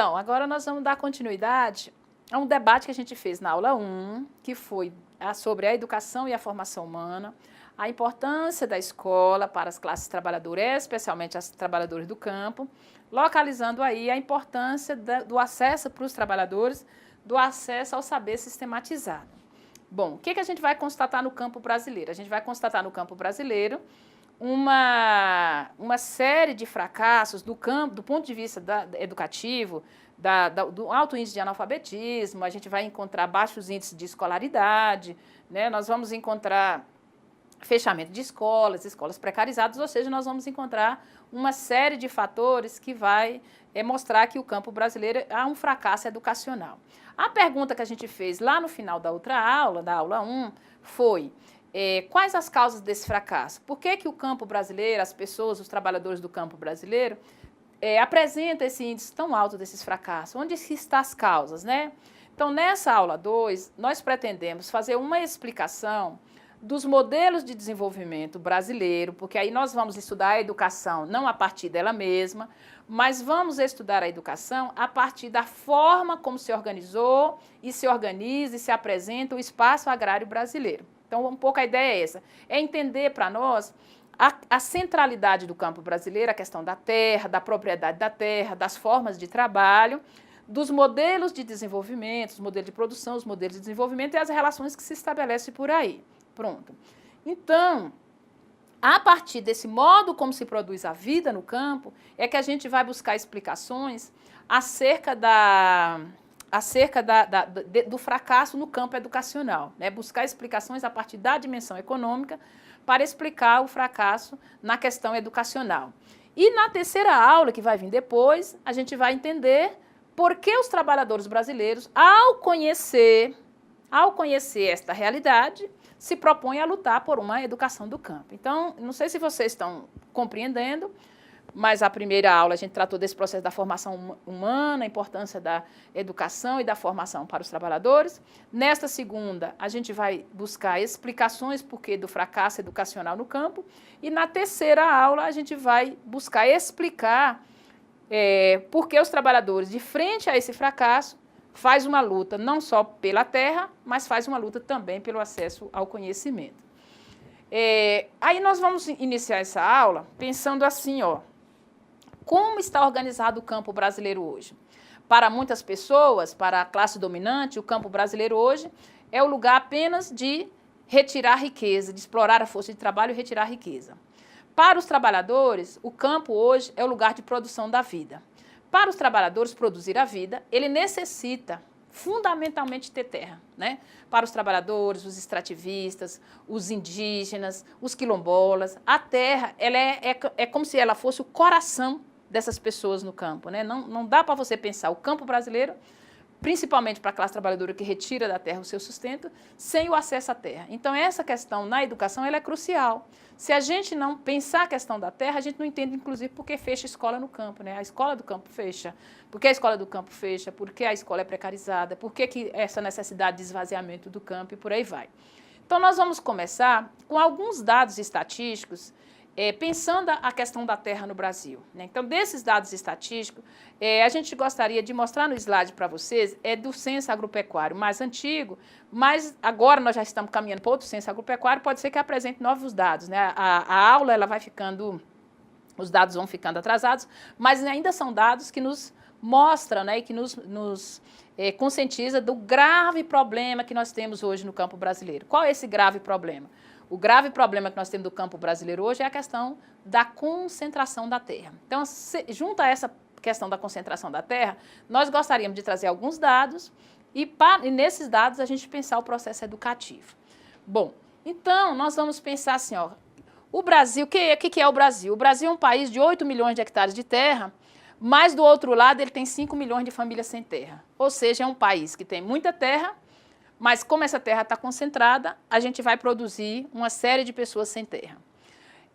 Então, agora nós vamos dar continuidade a um debate que a gente fez na aula 1, que foi sobre a educação e a formação humana, a importância da escola para as classes trabalhadoras, especialmente as trabalhadoras do campo, localizando aí a importância do acesso para os trabalhadores, do acesso ao saber sistematizado. Bom, o que a gente vai constatar no campo brasileiro? A gente vai constatar no campo brasileiro uma série de fracassos do ponto de vista educativo, do alto índice de analfabetismo, a gente vai encontrar baixos índices de escolaridade, né? Nós vamos encontrar fechamento de escolas precarizadas, ou seja, nós vamos encontrar uma série de fatores que vai mostrar que o campo brasileiro há um fracasso educacional. A pergunta que a gente fez lá no final da outra aula, da aula 1, foi quais as causas desse fracasso? Por que o campo brasileiro, as pessoas, os trabalhadores do campo brasileiro, apresentam esse índice tão alto desses fracassos? Onde estão as causas, né? Então, nessa aula 2, nós pretendemos fazer uma explicação dos modelos de desenvolvimento brasileiro, porque aí nós vamos estudar a educação não a partir dela mesma, mas vamos estudar a educação a partir da forma como se organizou e se organiza e se apresenta o espaço agrário brasileiro. Então, um pouco a ideia é essa, é entender para nós a centralidade do campo brasileiro, a questão da terra, da propriedade da terra, das formas de trabalho, dos modelos de desenvolvimento, os modelos de produção, os modelos de desenvolvimento e as relações que se estabelecem por aí. Pronto. Então, a partir desse modo como se produz a vida no campo, é que a gente vai buscar explicações acerca do fracasso no campo educacional, né? Buscar explicações a partir da dimensão econômica para explicar o fracasso na questão educacional. E na terceira aula, que vai vir depois, a gente vai entender por que os trabalhadores brasileiros, ao conhecer esta realidade, se propõem a lutar por uma educação do campo. Então, não sei se vocês estão compreendendo, mas a primeira aula a gente tratou desse processo da formação humana, a importância da educação e da formação para os trabalhadores. Nesta segunda, a gente vai buscar explicações por que do fracasso educacional no campo. E na terceira aula, a gente vai buscar explicar por que os trabalhadores, de frente a esse fracasso, faz uma luta não só pela terra, mas faz uma luta também pelo acesso ao conhecimento. Aí nós vamos iniciar essa aula pensando assim, como está organizado o campo brasileiro hoje? Para muitas pessoas, para a classe dominante, o campo brasileiro hoje é o lugar apenas de retirar riqueza, de explorar a força de trabalho e retirar riqueza. Para os trabalhadores, o campo hoje é o lugar de produção da vida. Para os trabalhadores produzir a vida, ele necessita fundamentalmente ter terra, né? Para os trabalhadores, os extrativistas, os indígenas, os quilombolas, a terra ela é como se ela fosse o coração dessas pessoas no campo, né? Não dá para você pensar o campo brasileiro, principalmente para a classe trabalhadora que retira da terra o seu sustento, sem o acesso à terra. Então, essa questão na educação ela é crucial. Se a gente não pensar a questão da terra, a gente não entende, inclusive, por que fecha a escola no campo, né? A escola do campo fecha. Por que a escola do campo fecha? Por que a escola é precarizada? Por que essa necessidade de esvaziamento do campo e por aí vai? Então, nós vamos começar com alguns dados estatísticos, pensando a questão da terra no Brasil, né? Então, desses dados estatísticos, a gente gostaria de mostrar no slide para vocês, do censo agropecuário mais antigo, mas agora nós já estamos caminhando para outro censo agropecuário, pode ser que apresente novos dados, né? A aula ela vai ficando, os dados vão ficando atrasados, mas ainda são dados que nos mostram, né, e que nos conscientiza do grave problema que nós temos hoje no campo brasileiro. Qual é esse grave problema? O grave problema que nós temos do campo brasileiro hoje é a questão da concentração da terra. Então, junto a essa questão da concentração da terra, nós gostaríamos de trazer alguns dados e nesses dados a gente pensar o processo educativo. Bom, então nós vamos pensar assim, o Brasil, o que é o Brasil? O Brasil é um país de 8 milhões de hectares de terra, mas do outro lado ele tem 5 milhões de famílias sem terra. Ou seja, é um país que tem muita terra, mas como essa terra está concentrada, a gente vai produzir uma série de pessoas sem terra.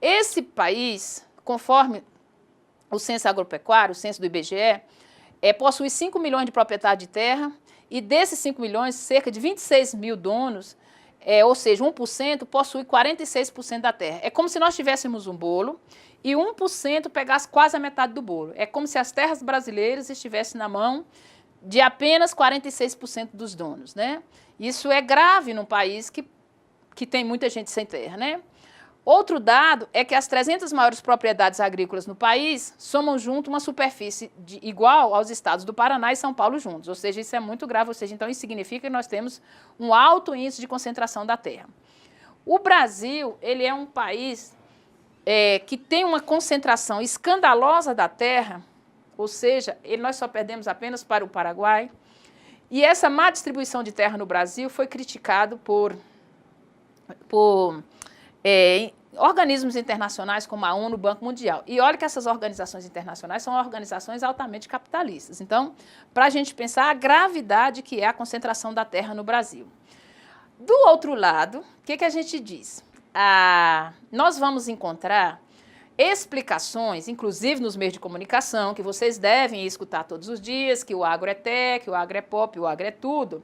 Esse país, conforme o censo agropecuário, o censo do IBGE, possui 5 milhões de proprietários de terra e desses 5 milhões, cerca de 26 mil donos, ou seja, 1%, possui 46% da terra. É como se nós tivéssemos um bolo e 1% pegasse quase a metade do bolo. É como se as terras brasileiras estivessem na mão de apenas 46% dos donos, né? Isso é grave num país que tem muita gente sem terra, né? Outro dado é que as 300 maiores propriedades agrícolas no país somam junto uma superfície igual aos estados do Paraná e São Paulo juntos, ou seja, isso é muito grave, ou seja, então isso significa que nós temos um alto índice de concentração da terra. O Brasil, ele é um país que tem uma concentração escandalosa da terra, ou seja, nós só perdemos apenas para o Paraguai, e essa má distribuição de terra no Brasil foi criticado por organismos internacionais como a ONU, o Banco Mundial. E olha que essas organizações internacionais são organizações altamente capitalistas. Então, para a gente pensar a gravidade que é a concentração da terra no Brasil. Do outro lado, o que a gente diz? Nós vamos encontrar explicações, inclusive nos meios de comunicação, que vocês devem escutar todos os dias, que o agro é tech, o agro é pop, o agro é tudo.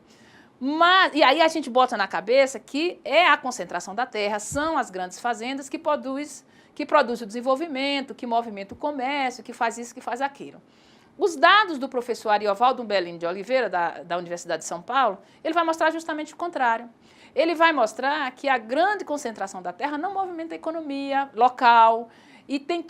E aí a gente bota na cabeça que é a concentração da terra, são as grandes fazendas que produzem o desenvolvimento, que movimenta o comércio, que faz isso, que faz aquilo. Os dados do professor Ariovaldo Umbelino de Oliveira, da Universidade de São Paulo, ele vai mostrar justamente o contrário. Ele vai mostrar que a grande concentração da terra não movimenta a economia local e tem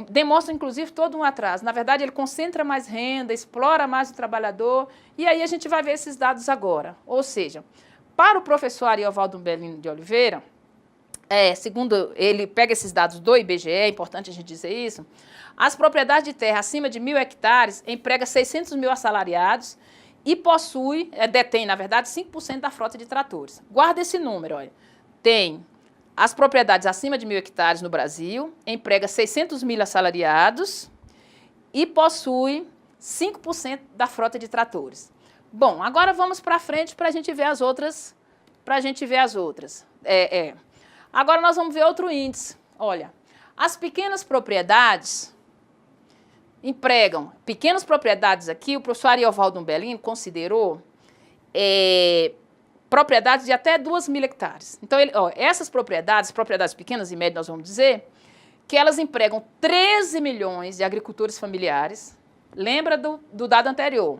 demonstra, inclusive, todo um atraso. Na verdade, ele concentra mais renda, explora mais o trabalhador, e aí a gente vai ver esses dados agora. Ou seja, para o professor Ariovaldo Umbelino de Oliveira, segundo ele pega esses dados do IBGE, é importante a gente dizer isso, as propriedades de terra acima de 1.000 hectares emprega 600 mil assalariados e detém, na verdade, 5% da frota de tratores. Guarda esse número, olha. Tem as propriedades acima de 1.000 hectares no Brasil, emprega 600 mil assalariados e possui 5% da frota de tratores. Bom, agora vamos para frente para a gente ver as outras. Agora nós vamos ver outro índice. Olha, as pequenas propriedades empregam, pequenas propriedades aqui, o professor Ariovaldo Umbelino considerou propriedades de até 2.000 hectares. Então, essas propriedades pequenas e médias, nós vamos dizer, que elas empregam 13 milhões de agricultores familiares. Lembra do dado anterior?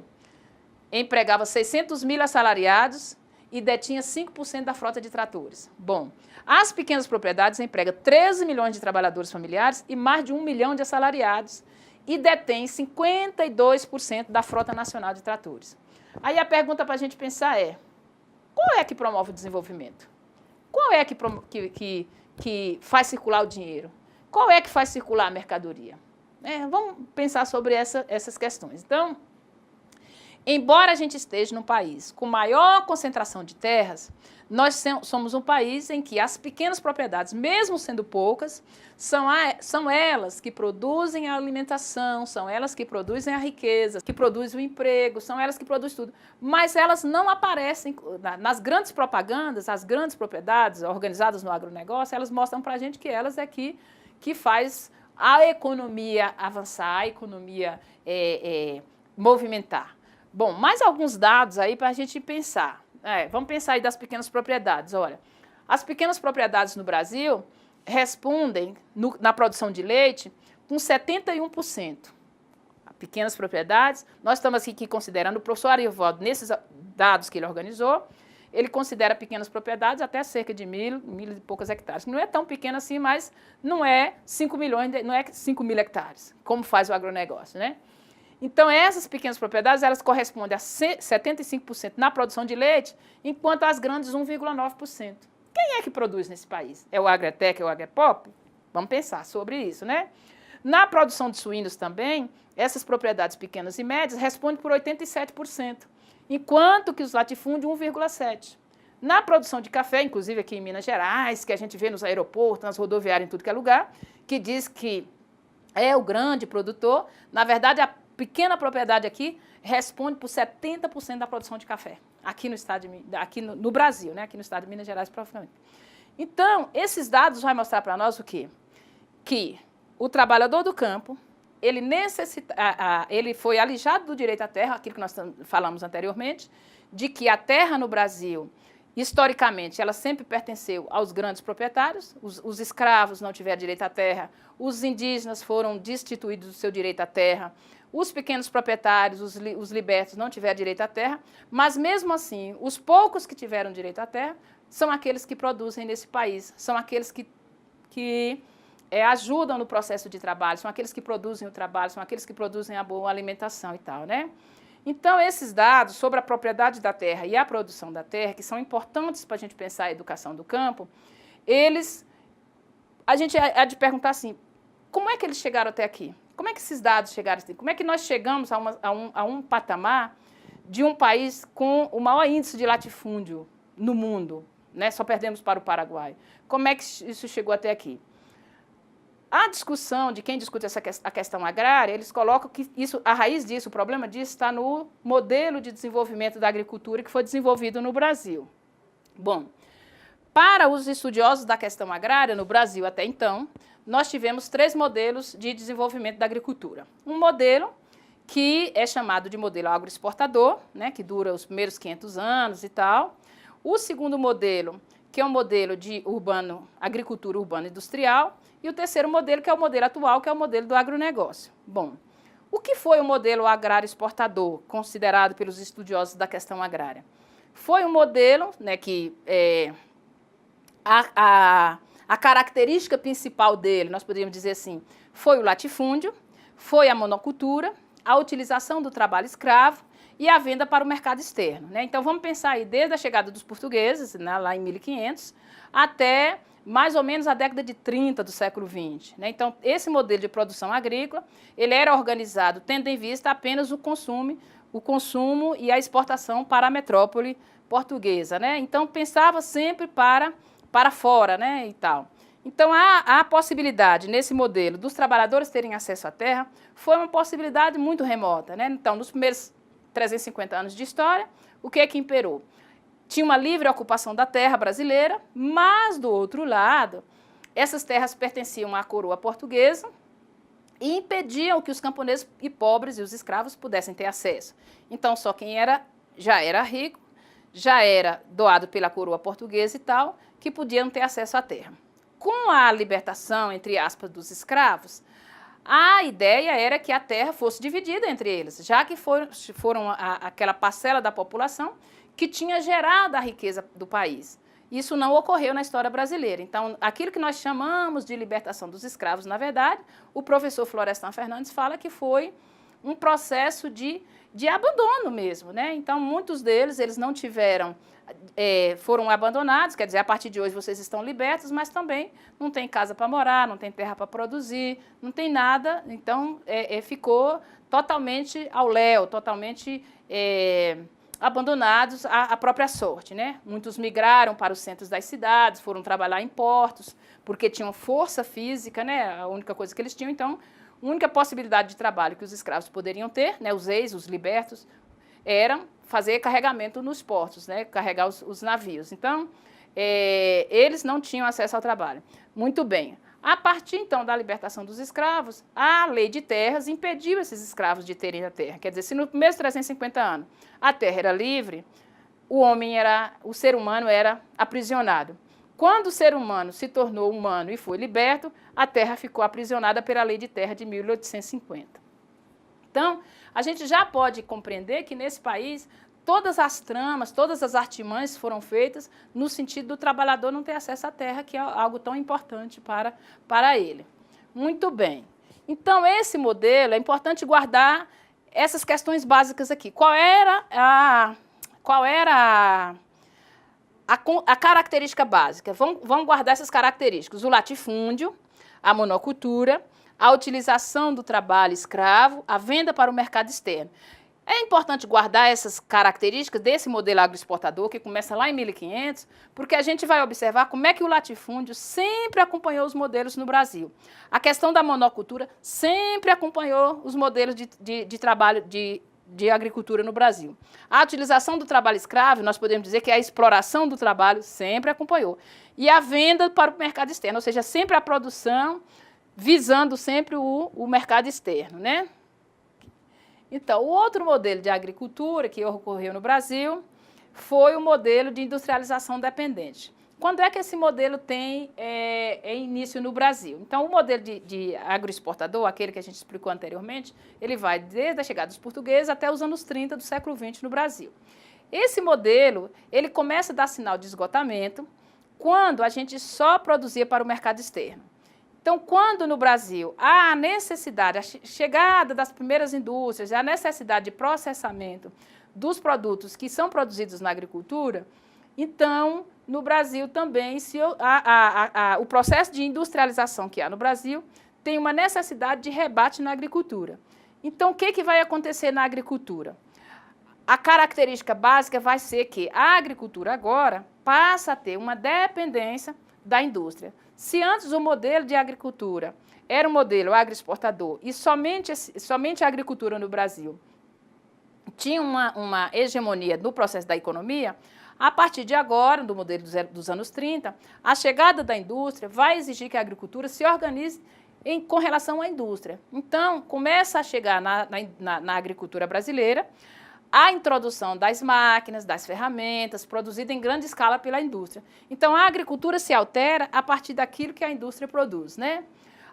Empregava 600 mil assalariados e detinha 5% da frota de tratores. Bom, as pequenas propriedades empregam 13 milhões de trabalhadores familiares e mais de 1 milhão de assalariados e detém 52% da frota nacional de tratores. Aí a pergunta para a gente pensar qual é que promove o desenvolvimento? Qual é que faz circular o dinheiro? Qual é que faz circular a mercadoria? Vamos pensar sobre essas questões. Então, embora a gente esteja num país com maior concentração de terras, nós somos um país em que as pequenas propriedades, mesmo sendo poucas, são elas que produzem a alimentação, são elas que produzem a riqueza, que produzem o emprego, são elas que produzem tudo. Mas elas não aparecem nas grandes propagandas, as grandes propriedades organizadas no agronegócio, elas mostram para a gente que elas é que faz a economia avançar, a economia movimentar. Bom, mais alguns dados aí para a gente pensar. Vamos pensar aí das pequenas propriedades. Olha, as pequenas propriedades no Brasil respondem, na produção de leite, com 71%. Pequenas propriedades, nós estamos aqui considerando, o professor Ariovaldo, nesses dados que ele organizou, ele considera pequenas propriedades até cerca de 1.000 e poucos hectares. Não é tão pequeno assim, mas não é 5 mil hectares, como faz o agronegócio, né? Então, essas pequenas propriedades, elas correspondem a 75% na produção de leite, enquanto as grandes 1,9%. Quem é que produz nesse país? É o Agretec, é o Agrepop? Vamos pensar sobre isso, né? Na produção de suínos também, essas propriedades pequenas e médias respondem por 87%, enquanto que os latifúndios 1,7%. Na produção de café, inclusive aqui em Minas Gerais, que a gente vê nos aeroportos, nas rodoviárias, em tudo que é lugar, que diz que é o grande produtor, na verdade, a pequena propriedade aqui responde por 70% da produção de café, aqui no Brasil, né? Aqui no estado de Minas Gerais, provavelmente. Então, esses dados vão mostrar para nós o quê? Que o trabalhador do campo, ele foi alijado do direito à terra, aquilo que nós falamos anteriormente, de que a terra no Brasil Historicamente, ela sempre pertenceu aos grandes proprietários, os escravos não tiveram direito à terra, os indígenas foram destituídos do seu direito à terra, os pequenos proprietários, os libertos não tiveram direito à terra, mas mesmo assim, os poucos que tiveram direito à terra são aqueles que produzem nesse país, são aqueles que ajudam no processo de trabalho, são aqueles que produzem o trabalho, são aqueles que produzem a boa alimentação e tal, né? Então, esses dados sobre a propriedade da terra e a produção da terra, que são importantes para a gente pensar a educação do campo, a gente há de perguntar assim, como é que eles chegaram até aqui? Como é que esses dados chegaram até aqui? Como é que nós chegamos a um patamar de um país com o maior índice de latifúndio no mundo, né? Só perdemos para o Paraguai. Como é que isso chegou até aqui? A discussão de quem discute a questão agrária, eles colocam que a raiz disso, o problema disso está no modelo de desenvolvimento da agricultura que foi desenvolvido no Brasil. Bom, para os estudiosos da questão agrária no Brasil até então, nós tivemos 3 modelos de desenvolvimento da agricultura. Um modelo que é chamado de modelo agroexportador, né, que dura os primeiros 500 anos e tal. O segundo modelo, que é um modelo de agricultura urbana industrial, e o terceiro modelo, que é o modelo atual, que é o modelo do agronegócio. Bom, o que foi o modelo agrário exportador, considerado pelos estudiosos da questão agrária? Foi um modelo, né, que a característica principal dele, nós poderíamos dizer assim, foi o latifúndio, foi a monocultura, a utilização do trabalho escravo e a venda para o mercado externo, né? Então, vamos pensar aí desde a chegada dos portugueses, né, lá em 1500, até mais ou menos a década de 30 do século XX. Né? Então, esse modelo de produção agrícola, ele era organizado tendo em vista apenas o consumo e a exportação para a metrópole portuguesa. Né? Então, pensava sempre para fora, né, e tal. Então, a possibilidade, nesse modelo, dos trabalhadores terem acesso à terra, foi uma possibilidade muito remota. Né? Então, nos primeiros 350 anos de história, o que é que imperou? Tinha uma livre ocupação da terra brasileira, mas, do outro lado, essas terras pertenciam à coroa portuguesa e impediam que os camponeses e pobres e os escravos pudessem ter acesso. Então, só quem já era rico, já era doado pela coroa portuguesa e tal, que podiam ter acesso à terra. Com a libertação, entre aspas, dos escravos, a ideia era que a terra fosse dividida entre eles, já que foram aquela parcela da população que tinha gerado a riqueza do país. Isso não ocorreu na história brasileira. Então, aquilo que nós chamamos de libertação dos escravos, na verdade, o professor Florestan Fernandes fala que foi um processo de abandono mesmo, né? Então, muitos deles, eles não tiveram, foram abandonados, quer dizer, a partir de hoje vocês estão libertos, mas também não tem casa para morar, não tem terra para produzir, não tem nada, então ficou totalmente ao léu, totalmente abandonados à própria sorte, né? Muitos migraram para os centros das cidades, foram trabalhar em portos, porque tinham força física, né? A única coisa que eles tinham, então, a única possibilidade de trabalho que os escravos poderiam ter, né? Os ex, os libertos, era fazer carregamento nos portos, né? Carregar os navios. Então, eles não tinham acesso ao trabalho. Muito bem. A partir, então, da libertação dos escravos, a lei de terras impediu esses escravos de terem a terra. Quer dizer, se nos primeiros 350 anos a terra era livre, o ser humano era aprisionado. Quando o ser humano se tornou humano e foi liberto, a terra ficou aprisionada pela lei de terra de 1850. Então, a gente já pode compreender que nesse país todas as tramas, todas as artimanhas foram feitas no sentido do trabalhador não ter acesso à terra, que é algo tão importante para ele. Muito bem. Então, esse modelo, é importante guardar essas questões básicas aqui. Qual era a característica básica? Vamos guardar essas características. O latifúndio, a monocultura, a utilização do trabalho escravo, a venda para o mercado externo. É importante guardar essas características desse modelo agroexportador, que começa lá em 1500, porque a gente vai observar como é que o latifúndio sempre acompanhou os modelos no Brasil. A questão da monocultura sempre acompanhou os modelos de trabalho de agricultura no Brasil. A utilização do trabalho escravo, nós podemos dizer que a exploração do trabalho sempre acompanhou. E a venda para o mercado externo, ou seja, sempre a produção visando sempre o mercado externo, né? Então, o outro modelo de agricultura que ocorreu no Brasil foi o modelo de industrialização dependente. Quando é que esse modelo tem início no Brasil? Então, o modelo de agroexportador, aquele que a gente explicou anteriormente, ele vai desde a chegada dos portugueses até os anos 30 do século XX no Brasil. Esse modelo, ele começa a dar sinal de esgotamento quando a gente só produzia para o mercado externo. Então, quando no Brasil há a necessidade, a chegada das primeiras indústrias, a necessidade de processamento dos produtos que são produzidos na agricultura, então, no Brasil também, o processo de industrialização que há no Brasil tem uma necessidade de rebate na agricultura. Então, o que vai acontecer na agricultura? A característica básica vai ser que a agricultura agora passa a ter uma dependência da indústria. Se antes o modelo de agricultura era um modelo agroexportador e somente a agricultura no Brasil tinha uma hegemonia no processo da economia, a partir de agora, do modelo dos anos 30, a chegada da indústria vai exigir que a agricultura se organize com relação à indústria. Então, começa a chegar na agricultura brasileira a introdução das máquinas, das ferramentas, produzida em grande escala pela indústria. Então, a agricultura se altera a partir daquilo que a indústria produz, né?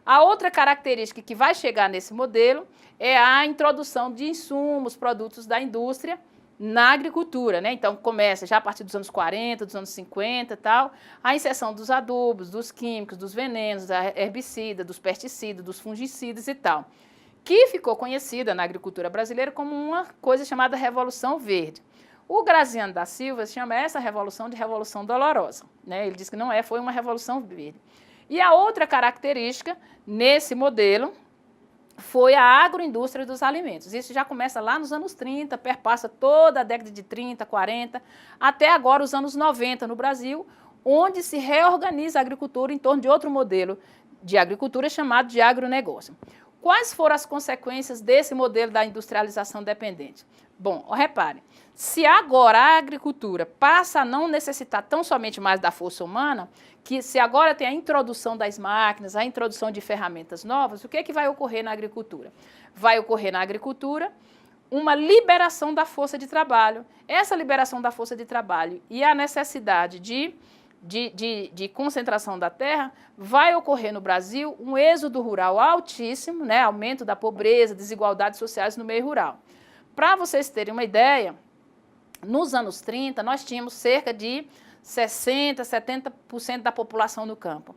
A outra característica que vai chegar nesse modelo é a introdução de insumos, produtos da indústria na agricultura, né? Então, começa já a partir dos anos 40, dos anos 50 e tal, a inserção dos adubos, dos químicos, dos venenos, da herbicida, dos pesticidas, dos fungicidas e tal, que ficou conhecida na agricultura brasileira como uma coisa chamada Revolução Verde. O Graziano da Silva chama essa revolução de Revolução Dolorosa, né? Ele diz que não foi uma Revolução Verde. E a outra característica nesse modelo foi a agroindústria dos alimentos. Isso já começa lá nos anos 30, perpassa toda a década de 30, 40, até agora os anos 90 no Brasil, onde se reorganiza a agricultura em torno de outro modelo de agricultura chamado de agronegócio. Quais foram as consequências desse modelo da industrialização dependente? Bom, repare, se agora a agricultura passa a não necessitar tão somente mais da força humana, que se agora tem a introdução das máquinas, a introdução de ferramentas novas, o que vai ocorrer na agricultura? Vai ocorrer na agricultura uma liberação da força de trabalho. Essa liberação da força de trabalho e a necessidade de concentração da terra, vai ocorrer no Brasil um êxodo rural altíssimo, né? Aumento da pobreza, desigualdades sociais no meio rural. Para vocês terem uma ideia, nos anos 30, nós tínhamos cerca de 60%, 70% da população no campo.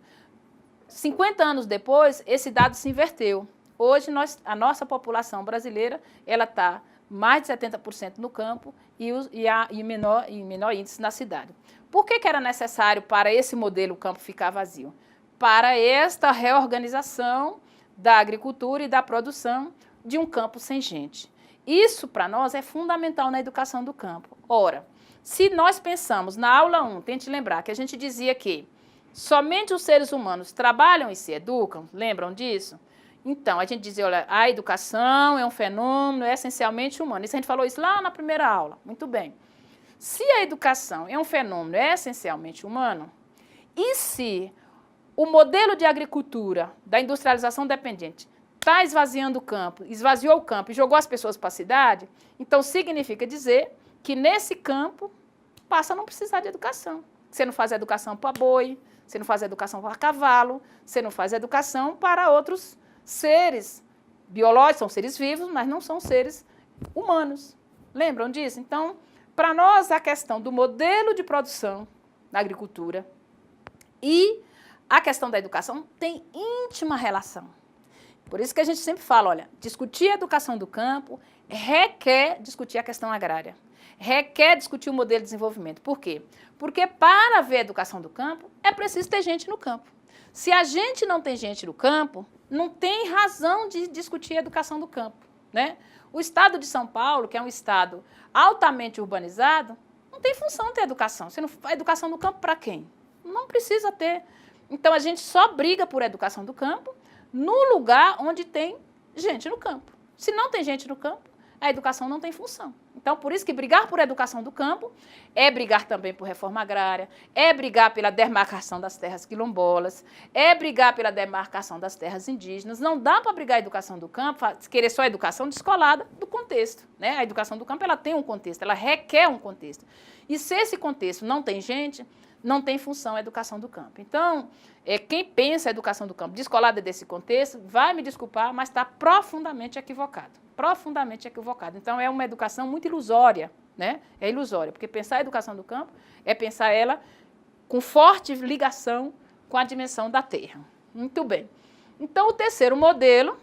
50 anos depois, esse dado se inverteu. Hoje, a nossa população brasileira está mais de 70% no campo e menor índice na cidade. Por que era necessário para esse modelo o campo ficar vazio? Para esta reorganização da agricultura e da produção de um campo sem gente. Isso, para nós, é fundamental na educação do campo. Ora, se nós pensamos na aula 1, tente lembrar que a gente dizia que somente os seres humanos trabalham e se educam, lembram disso? Então, a gente dizia, olha, a educação é um fenômeno essencialmente humano. Isso a gente falou isso lá na primeira aula. Muito bem. Se a educação é um fenômeno essencialmente humano, e se o modelo de agricultura da industrialização dependente está esvaziando o campo, esvaziou o campo e jogou as pessoas para a cidade, então significa dizer que nesse campo passa a não precisar de educação. Você não faz educação para boi, você não faz educação para cavalo, você não faz educação para outros seres biológicos, são seres vivos, mas não são seres humanos. Lembram disso? Então, para nós, a questão do modelo de produção na agricultura e a questão da educação tem íntima relação. Por isso que a gente sempre fala, olha, discutir a educação do campo requer discutir a questão agrária, requer discutir o modelo de desenvolvimento. Por quê? Porque para haver educação do campo, é preciso ter gente no campo. Se a gente não tem gente no campo, não tem razão de discutir a educação do campo, né? O estado de São Paulo, que é um estado altamente urbanizado, não tem função ter educação. A educação do campo para quem? Não precisa ter. Então, a gente só briga por educação do campo no lugar onde tem gente no campo. Se não tem gente no campo, a educação não tem função. Então, por isso que brigar por educação do campo é brigar também por reforma agrária, é brigar pela demarcação das terras quilombolas, é brigar pela demarcação das terras indígenas. Não dá para brigar a educação do campo, querer só a educação descolada do contexto, né? A educação do campo ela tem um contexto, ela requer um contexto. E se esse contexto não tem gente, não tem função a educação do campo. Então, quem pensa a educação do campo descolada desse contexto, vai me desculpar, mas está profundamente equivocado. Profundamente equivocado. Então, é uma educação muito ilusória, né? É ilusória, porque pensar a educação do campo é pensar ela com forte ligação com a dimensão da terra. Muito bem. Então, o terceiro modelo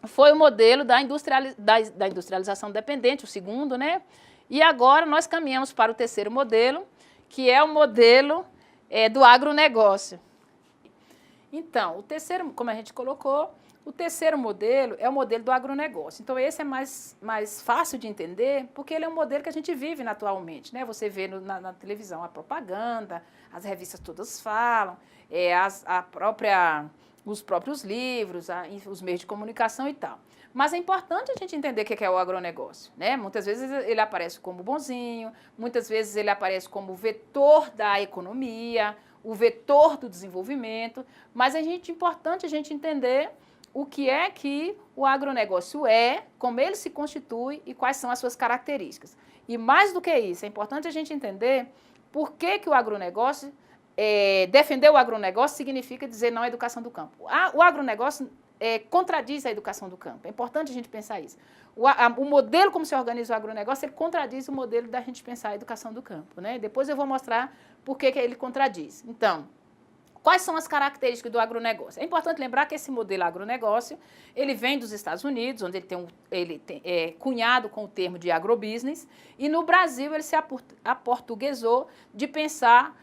foi o modelo da industrialização dependente, o segundo, né? E agora nós caminhamos para o terceiro modelo, que é o modelo do agronegócio. Então, o terceiro, como a gente colocou, o terceiro modelo é o modelo do agronegócio. Então, esse é mais fácil de entender, porque ele é um modelo que a gente vive atualmente, né? Você vê na televisão a propaganda, as revistas todas falam, os próprios livros, os meios de comunicação e tal. Mas é importante a gente entender o que é o agronegócio, né? Muitas vezes ele aparece como bonzinho, muitas vezes ele aparece como vetor da economia, o vetor do desenvolvimento, mas é importante a gente entender o que é que o agronegócio é, como ele se constitui e quais são as suas características. E mais do que isso, é importante a gente entender por que o agronegócio, defender o agronegócio significa dizer não à educação do campo. O agronegócio contradiz a educação do campo. É importante a gente pensar isso. O modelo como se organiza o agronegócio, ele contradiz o modelo da gente pensar a educação do campo, né? Depois eu vou mostrar por que ele contradiz. Então, quais são as características do agronegócio? É importante lembrar que esse modelo agronegócio, ele vem dos Estados Unidos, onde ele tem cunhado com o termo de agrobusiness, e no Brasil ele se aportuguesou de pensar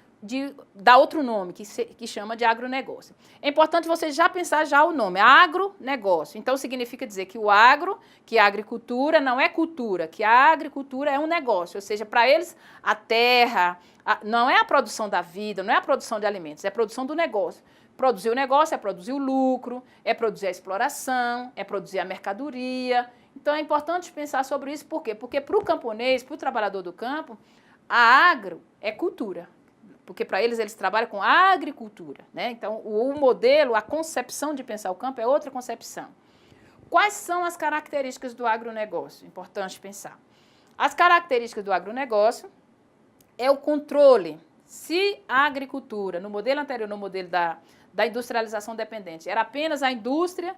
dar outro nome, que chama de agronegócio. É importante você já pensar já o nome, agronegócio. Então, significa dizer que o agro, que a agricultura não é cultura, que a agricultura é um negócio, ou seja, para eles a terra não é a produção da vida, não é a produção de alimentos, é a produção do negócio. Produzir o negócio é produzir o lucro, é produzir a exploração, é produzir a mercadoria. Então, é importante pensar sobre isso, por quê? Porque para o camponês, para o trabalhador do campo, a agro é cultura. Porque para eles trabalham com a agricultura, né? Então, o modelo, a concepção de pensar o campo é outra concepção. Quais são as características do agronegócio? Importante pensar. As características do agronegócio é o controle. Se a agricultura, no modelo anterior, no modelo da industrialização dependente, era apenas a indústria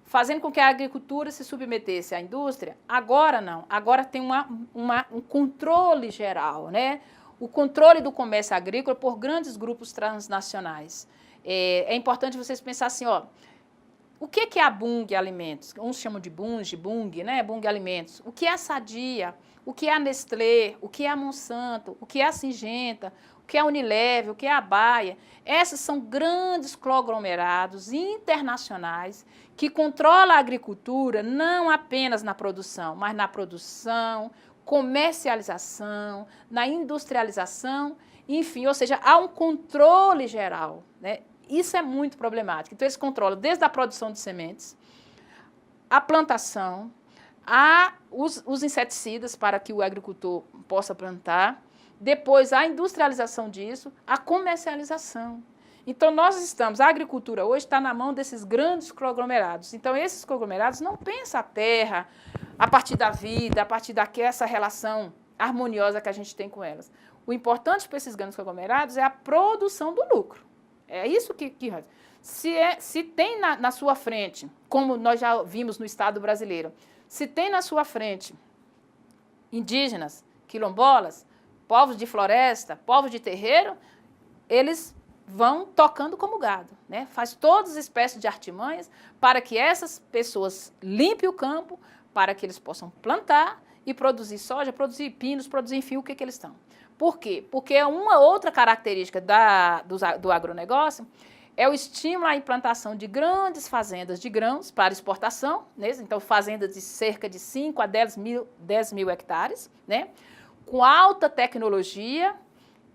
fazendo com que a agricultura se submetesse à indústria, agora não. Agora tem um controle geral, né? O controle do comércio agrícola por grandes grupos transnacionais. É importante vocês pensarem assim, ó, o que é a Bunge Alimentos? Uns chamam de Bunge, né? Bunge Alimentos. O que é a Sadia? O que é a Nestlé? O que é a Monsanto? O que é a Syngenta? O que é a Unilever? O que é a Bayer? Esses são grandes conglomerados internacionais que controlam a agricultura não apenas na produção, mas na produção, comercialização, na industrialização, enfim, ou seja, há um controle geral, né? Isso é muito problemático. Então, eles controlam desde a produção de sementes, a plantação, os inseticidas para que o agricultor possa plantar, depois a industrialização disso, a comercialização. Então, a agricultura hoje está na mão desses grandes conglomerados. Então, esses conglomerados não pensam a terra a partir da vida, a partir dessa relação harmoniosa que a gente tem com elas. O importante para esses grandes conglomerados é a produção do lucro. É isso que se tem na sua frente, como nós já vimos no Estado brasileiro, se tem na sua frente indígenas, quilombolas, povos de floresta, povos de terreiro, eles vão tocando como gado, né? Faz todas as espécies de artimanhas para que essas pessoas limpem o campo, para que eles possam plantar e produzir soja, produzir pinos, produzir, enfim, o que eles estão. Por quê? Porque uma outra característica do agronegócio é o estímulo à implantação de grandes fazendas de grãos para exportação, né? Então, fazendas de cerca de 5 a 10 mil hectares, né? Com alta tecnologia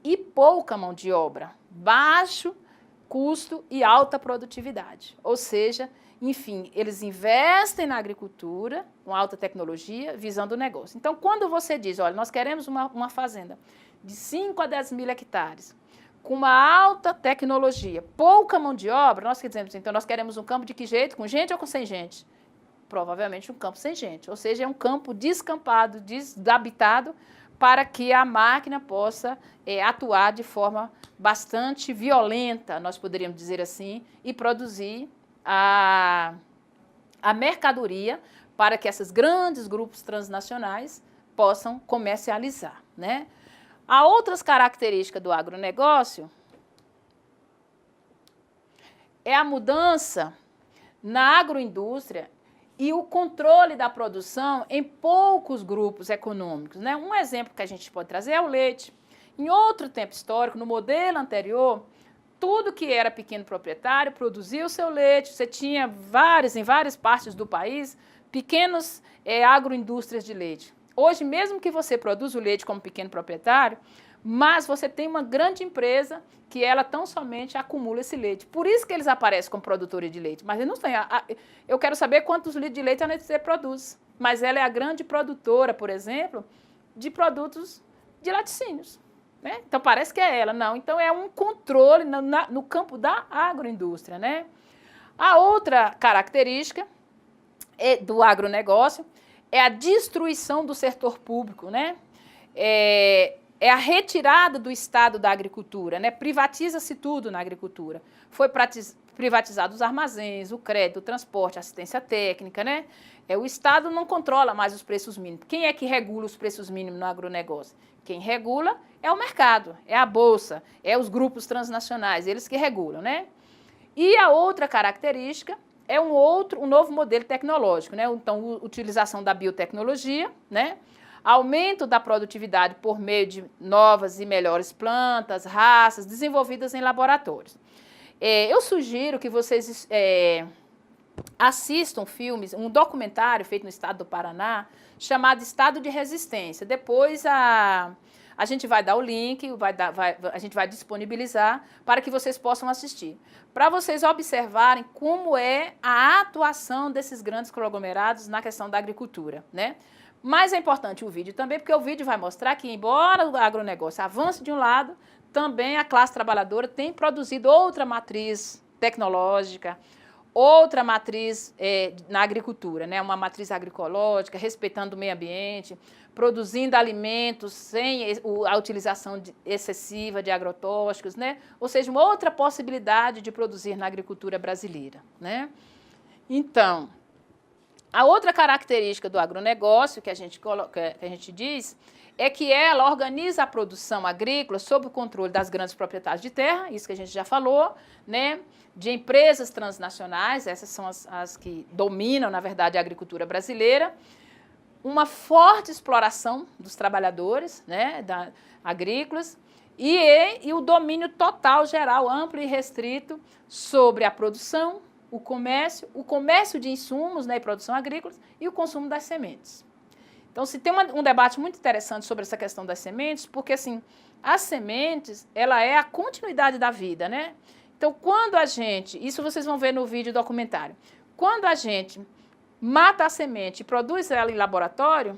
e pouca mão de obra, baixo custo e alta produtividade. Ou seja, Enfim, eles investem na agricultura com alta tecnologia, visando o negócio. Então, quando você diz, olha, nós queremos uma fazenda de 5 a 10 mil hectares, com uma alta tecnologia, pouca mão de obra, nós dizemos, então, nós queremos um campo de que jeito? Com gente ou com sem gente? Provavelmente um campo sem gente, ou seja, é um campo descampado, desabitado, para que a máquina possa atuar de forma bastante violenta, nós poderíamos dizer assim, e produzir a mercadoria para que esses grandes grupos transnacionais possam comercializar, né? Há outras características do agronegócio, é a mudança na agroindústria e o controle da produção em poucos grupos econômicos, né? Um exemplo que a gente pode trazer é o leite. Em outro tempo histórico, no modelo anterior, tudo que era pequeno proprietário produzia o seu leite, você tinha em várias partes do país, pequenas agroindústrias de leite. Hoje, mesmo que você produza o leite como pequeno proprietário, mas você tem uma grande empresa que ela tão somente acumula esse leite. Por isso que eles aparecem como produtores de leite. Mas eles não têm. Eu quero saber quantos litros de leite a Nestlé produz. Mas ela é a grande produtora, por exemplo, de produtos de laticínios. Né? Então, parece que é ela. Não, então é um controle no campo da agroindústria. Né? A outra característica do agronegócio é a destruição do setor público, né? É a retirada do Estado da agricultura, né? Privatiza-se tudo na agricultura. Foi privatizado os armazéns, o crédito, o transporte, a assistência técnica, né? O Estado não controla mais os preços mínimos. Quem é que regula os preços mínimos no agronegócio? Quem regula é o mercado, é a bolsa, é os grupos transnacionais, eles que regulam, né? E a outra característica é um novo modelo tecnológico, né? Então, utilização da biotecnologia, né? Aumento da produtividade por meio de novas e melhores plantas, raças, desenvolvidas em laboratórios. Eu sugiro que vocês assistam um documentário feito no estado do Paraná, chamado Estado de Resistência. Depois a gente vai dar o link, a gente vai disponibilizar para que vocês possam assistir. Para vocês observarem como é a atuação desses grandes conglomerados na questão da agricultura, né? Mas é importante o vídeo também, porque o vídeo vai mostrar que, embora o agronegócio avance de um lado, também a classe trabalhadora tem produzido outra matriz tecnológica, outra matriz na agricultura, né? Uma matriz agroecológica, respeitando o meio ambiente, produzindo alimentos sem a utilização excessiva de agrotóxicos, né? Ou seja, uma outra possibilidade de produzir na agricultura brasileira, né? Então, a outra característica do agronegócio que a gente diz é que ela organiza a produção agrícola sob o controle das grandes proprietárias de terra, isso que a gente já falou, né? De empresas transnacionais, essas são as que dominam, na verdade, a agricultura brasileira, uma forte exploração dos trabalhadores, né, agrícolas, e o domínio total, geral, amplo e restrito sobre a produção, o comércio de insumos, né, e produção agrícola e o consumo das sementes. Então, se tem um debate muito interessante sobre essa questão das sementes, porque, assim, as sementes, ela é a continuidade da vida, né? Então, quando a gente, isso vocês vão ver no vídeo documentário, quando a gente mata a semente e produz ela em laboratório,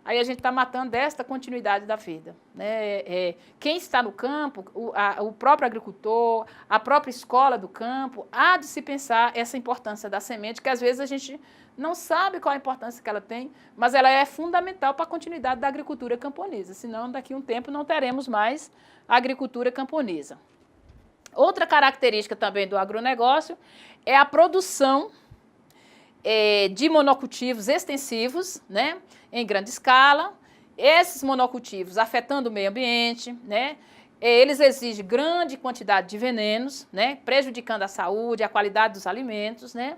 aí a gente está matando esta continuidade da vida, né? Quem está no campo, o próprio agricultor, a própria escola do campo, há de se pensar essa importância da semente, que às vezes a gente não sabe qual a importância que ela tem, mas ela é fundamental para a continuidade da agricultura camponesa, senão daqui a um tempo não teremos mais agricultura camponesa. Outra característica também do agronegócio é a produção de monocultivos extensivos, né, em grande escala. Esses monocultivos afetando o meio ambiente, né, eles exigem grande quantidade de venenos, né, prejudicando a saúde, a qualidade dos alimentos, né.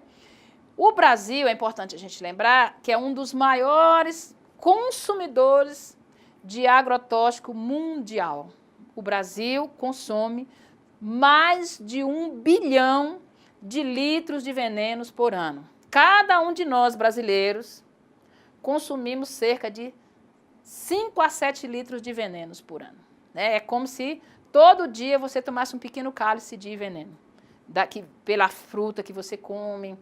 O Brasil, é importante a gente lembrar, que é um dos maiores consumidores de agrotóxico mundial. O Brasil consome mais de 1 bilhão de litros de venenos por ano. Cada um de nós, brasileiros, consumimos cerca de 5 a 7 litros de venenos por ano. É como se todo dia você tomasse um pequeno cálice de veneno, pela fruta que você come,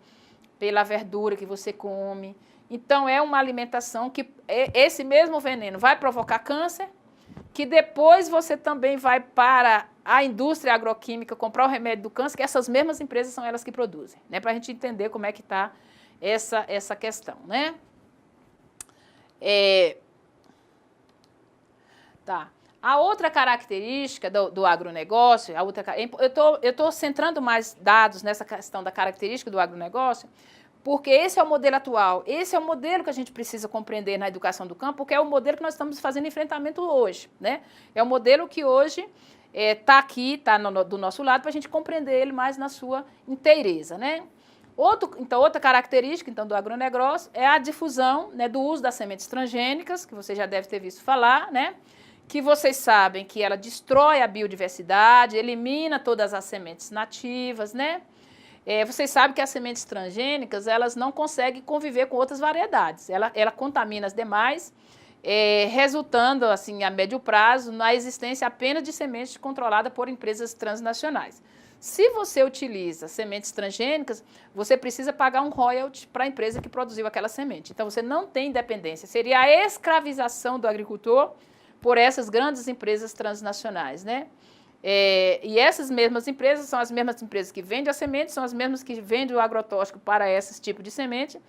pela verdura que você come. Então, é uma alimentação que esse mesmo veneno vai provocar câncer, que depois você também vai para a indústria agroquímica comprar o remédio do câncer, que essas mesmas empresas são elas que produzem, né? Para a gente entender como é que está essa questão, né? Tá. A outra característica do agronegócio, eu estou centrando mais dados nessa questão da característica do agronegócio, porque esse é o modelo atual, esse é o modelo que a gente precisa compreender na educação do campo, porque é o modelo que nós estamos fazendo enfrentamento hoje, né? É o modelo que hoje está aqui, está do nosso lado, para a gente compreender ele mais na sua inteireza, né? Outra característica do agronegócio é a difusão, né, do uso das sementes transgênicas, que você já deve ter visto falar, né? Que vocês sabem que ela destrói a biodiversidade, elimina todas as sementes nativas, né? Vocês sabem que as sementes transgênicas, elas não conseguem conviver com outras variedades. Ela contamina as demais, resultando, assim, a médio prazo, na existência apenas de sementes controladas por empresas transnacionais. Se você utiliza sementes transgênicas, você precisa pagar um royalty para a empresa que produziu aquela semente. Então, você não tem independência. Seria a escravização do agricultor por essas grandes empresas transnacionais, né? E essas mesmas empresas são as mesmas empresas que vendem a semente, são as mesmas que vendem o agrotóxico para esse tipo de semente.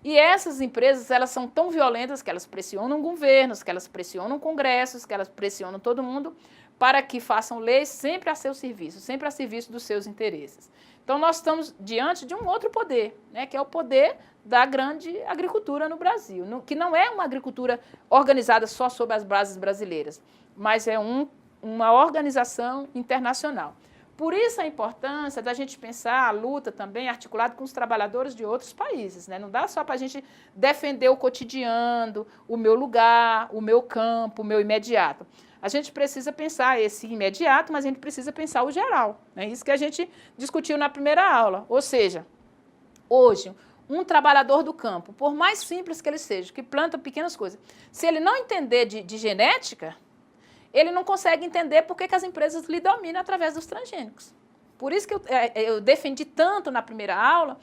E essas empresas, elas são tão violentas que elas pressionam governos, que elas pressionam congressos, que elas pressionam todo mundo para que façam leis sempre a seu serviço, sempre a serviço dos seus interesses. Então, nós estamos diante de um outro poder, né, que é o poder da grande agricultura no Brasil, que não é uma agricultura organizada só sob as bases brasileiras, mas é uma organização internacional. Por isso a importância da gente pensar a luta também articulada com os trabalhadores de outros países, né? Não dá só para a gente defender o cotidiano, o meu lugar, o meu campo, o meu imediato. A gente precisa pensar esse imediato, mas a gente precisa pensar o geral, né? Isso que a gente discutiu na primeira aula. Ou seja, hoje, um trabalhador do campo, por mais simples que ele seja, que planta pequenas coisas, se ele não entender de genética, ele não consegue entender por que as empresas lhe dominam através dos transgênicos. Por isso que eu defendi tanto na primeira aula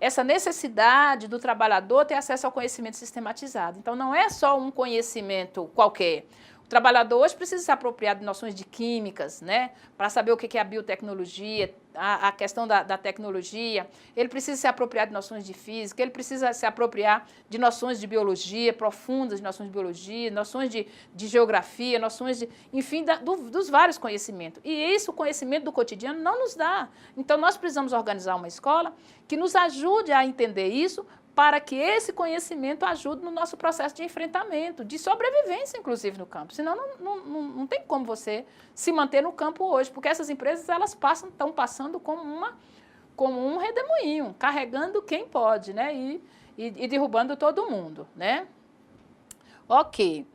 essa necessidade do trabalhador ter acesso ao conhecimento sistematizado. Então, não é só um conhecimento qualquer. O trabalhador hoje precisa se apropriar de noções de químicas, né, para saber o que é a biotecnologia, a questão da tecnologia. Ele precisa se apropriar de noções de física, ele precisa se apropriar de noções de biologia, profundas de noções de biologia, noções de geografia, noções de, enfim, dos vários conhecimentos. E isso, o conhecimento do cotidiano, não nos dá. Então, nós precisamos organizar uma escola que nos ajude a entender isso, para que esse conhecimento ajude no nosso processo de enfrentamento, de sobrevivência, inclusive, no campo. Senão, não tem como você se manter no campo hoje, porque essas empresas, elas estão passando como um redemoinho, carregando quem pode, né? E derrubando todo mundo, né? Ok.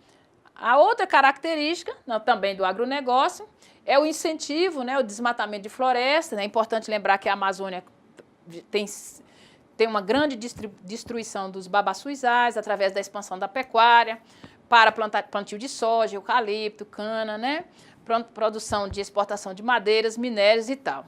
A outra característica, também do agronegócio, é o incentivo, né? O desmatamento de floresta, né? É importante lembrar que a Amazônia tem uma grande destruição dos babaçuizais através da expansão da pecuária, para plantio de soja, eucalipto, cana, né? Produção de exportação de madeiras, minérios e tal.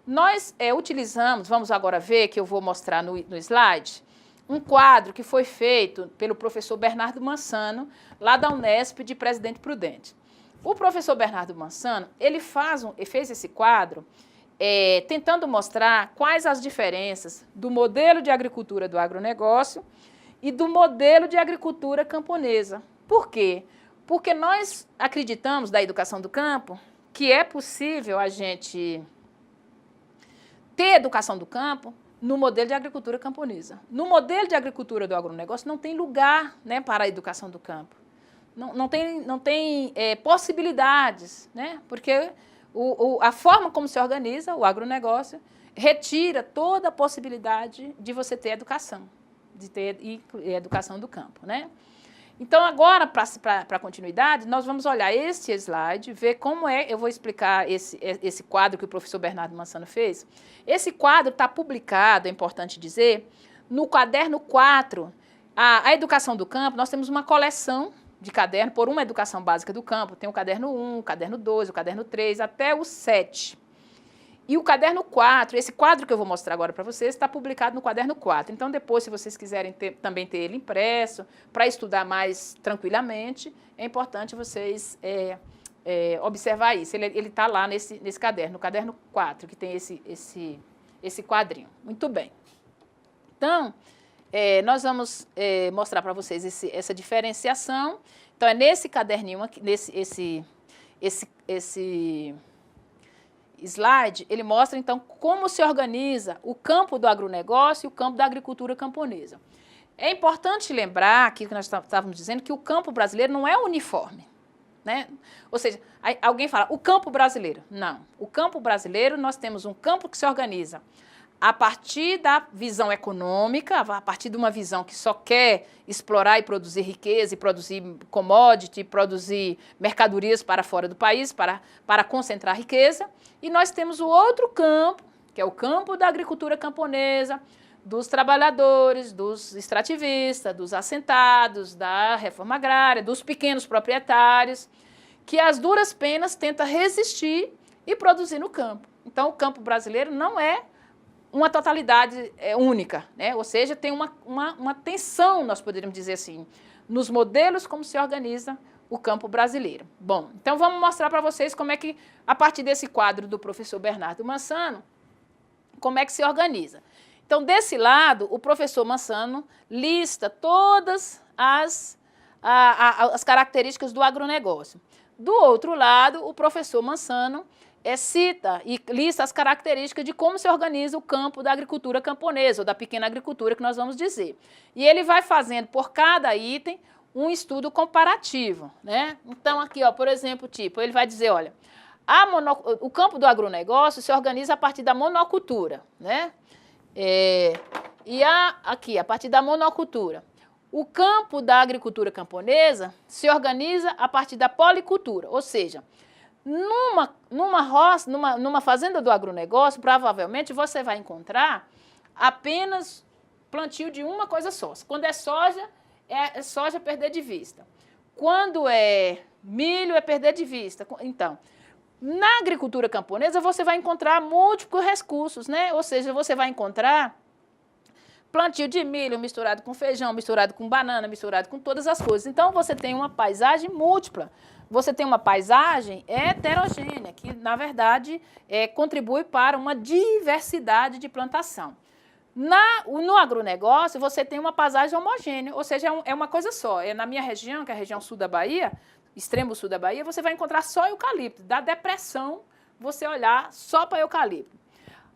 Nós utilizamos, vamos agora ver, que eu vou mostrar no slide, um quadro que foi feito pelo professor Bernardo Mansano, lá da Unesp de Presidente Prudente. O professor Bernardo Mansano, ele fez esse quadro tentando mostrar quais as diferenças do modelo de agricultura do agronegócio e do modelo de agricultura camponesa. Por quê? Porque nós acreditamos, da educação do campo, que é possível a gente ter educação do campo no modelo de agricultura camponesa. No modelo de agricultura do agronegócio não tem lugar, né, para a educação do campo. Não tem possibilidades, né? Porque a forma como se organiza o agronegócio retira toda a possibilidade de você ter educação, de ter educação do campo, né? Então, agora, para continuidade, nós vamos olhar este slide, ver como eu vou explicar esse quadro que o professor Bernardo Mansano fez. Esse quadro está publicado, é importante dizer, no caderno 4, a educação do campo. Nós temos uma coleção de caderno por uma educação básica do campo. Tem o caderno 1, o caderno 2, o caderno 3, até o 7. E o caderno 4, esse quadro que eu vou mostrar agora para vocês, está publicado no caderno 4. Então, depois, se vocês quiserem também ter ele impresso, para estudar mais tranquilamente, é importante vocês observar isso. Ele está lá nesse caderno, no caderno 4, que tem esse quadrinho. Muito bem. Então, nós vamos mostrar para vocês essa diferenciação. Então, é nesse caderninho aqui, esse slide, ele mostra, então, como se organiza o campo do agronegócio e o campo da agricultura camponesa. É importante lembrar, aqui que nós estávamos dizendo, que o campo brasileiro não é uniforme, né? Ou seja, alguém fala, o campo brasileiro. Não. O campo brasileiro, nós temos um campo que se organiza a partir da visão econômica, a partir de uma visão que só quer explorar e produzir riqueza, e produzir commodity, produzir mercadorias para fora do país, para concentrar riqueza. E nós temos o outro campo, que é o campo da agricultura camponesa, dos trabalhadores, dos extrativistas, dos assentados, da reforma agrária, dos pequenos proprietários, que às duras penas tenta resistir e produzir no campo. Então, o campo brasileiro não é uma totalidade única, né? Ou seja, tem uma tensão, nós poderíamos dizer assim, nos modelos como se organiza o campo brasileiro. Bom, então vamos mostrar para vocês como é que, a partir desse quadro do professor Bernardo Mansano, como é que se organiza. Então, desse lado, o professor Mansano lista todas as características do agronegócio. Do outro lado, o professor Mansano cita e lista as características de como se organiza o campo da agricultura camponesa, ou da pequena agricultura, que nós vamos dizer. E ele vai fazendo, por cada item, um estudo comparativo, né? Então, aqui, ó, por exemplo, ele vai dizer, olha, o campo do agronegócio se organiza a partir da monocultura, né? Aqui, a partir da monocultura. O campo da agricultura camponesa se organiza a partir da policultura, ou seja, numa fazenda do agronegócio, provavelmente você vai encontrar apenas plantio de uma coisa só. Quando é soja, é soja perder de vista. Quando é milho, é perder de vista. Então, na agricultura camponesa, você vai encontrar múltiplos recursos, né? Ou seja, você vai encontrar plantio de milho misturado com feijão, misturado com banana, misturado com todas as coisas. Então, você tem uma paisagem múltipla. Você tem uma paisagem heterogênea, que, na verdade, contribui para uma diversidade de plantação. No agronegócio, você tem uma paisagem homogênea, ou seja, é uma coisa só. Na minha região, que é a região sul da Bahia, extremo sul da Bahia, você vai encontrar só eucalipto. Da depressão, você olhar só para eucalipto.